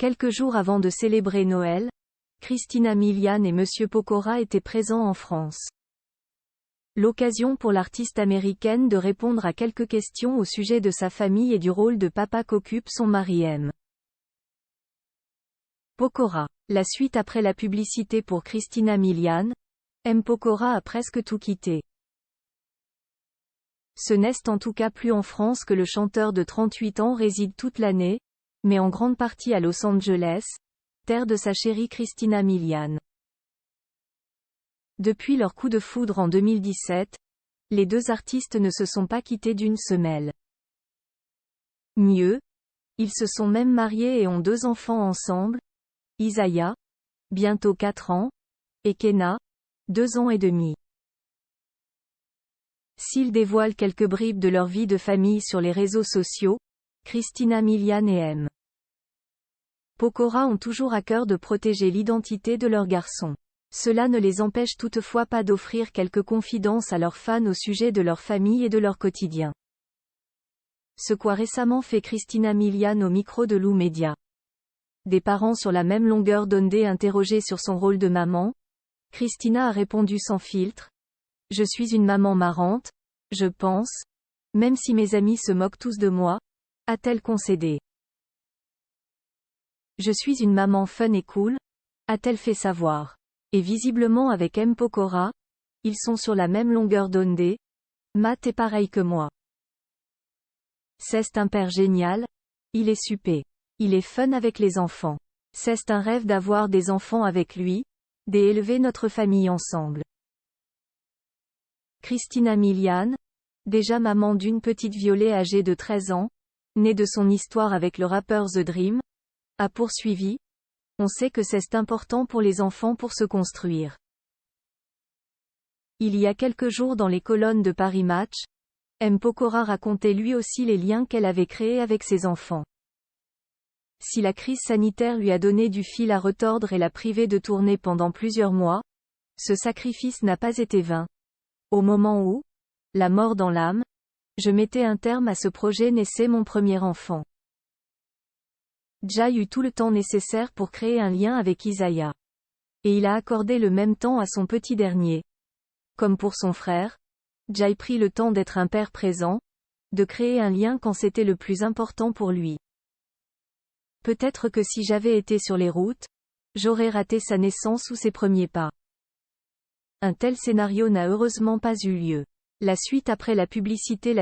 Quelques jours avant de célébrer Noël, Christina Milian et Monsieur Pokora étaient présents en France. L'occasion pour l'artiste américaine de répondre à quelques questions au sujet de sa famille et du rôle de papa qu'occupe son mari M. Pokora. La suite après la publicité pour Christina Milian, M. Pokora a presque tout quitté. Ce n'est en tout cas plus en France que le chanteur de 38 ans réside toute l'année, mais en grande partie à Los Angeles, terre de sa chérie Christina Milian. Depuis leur coup de foudre en 2017, les deux artistes ne se sont pas quittés d'une semelle. Mieux, ils se sont même mariés et ont 2 enfants ensemble, Isaiah, bientôt 4 ans, et Kenna, 2 ans et demi. S'ils dévoilent quelques bribes de leur vie de famille sur les réseaux sociaux, Christina Milian et M. Pokora ont toujours à cœur de protéger l'identité de leur garçon. Cela ne les empêche toutefois pas d'offrir quelques confidences à leurs fans au sujet de leur famille et de leur quotidien. Ce qu'a récemment fait Christina Milian au micro de Lou Media. Des parents sur la même longueur d'onde interrogés sur son rôle de maman, Christina a répondu sans filtre. Je suis une maman marrante, je pense, même si mes amis se moquent tous de moi, a-t-elle concédé. Je suis une maman fun et cool, a-t-elle fait savoir. Et visiblement avec M. Pokora, ils sont sur la même longueur d'onde. Matt est pareil que moi. C'est un père génial, il est super. Il est fun avec les enfants. C'est un rêve d'avoir des enfants avec lui, d'élever notre famille ensemble. Christina Milian, déjà maman d'une petite Violet âgée de 13 ans, née de son histoire avec le rappeur The Dream, a poursuivi. On sait que c'est important pour les enfants pour se construire. Il y a quelques jours dans les colonnes de Paris Match, M. Pokora racontait lui aussi les liens qu'elle avait créés avec ses enfants. Si la crise sanitaire lui a donné du fil à retordre et l'a privé de tourner pendant plusieurs mois, ce sacrifice n'a pas été vain. Au moment où, la mort dans l'âme, je mettais un terme à ce projet naissait mon premier enfant. Jay eut tout le temps nécessaire pour créer un lien avec Isaiah. Et il a accordé le même temps à son petit dernier. Comme pour son frère, Jay prit le temps d'être un père présent, de créer un lien quand c'était le plus important pour lui. Peut-être que si j'avais été sur les routes, j'aurais raté sa naissance ou ses premiers pas. Un tel scénario n'a heureusement pas eu lieu. La suite après la publicité.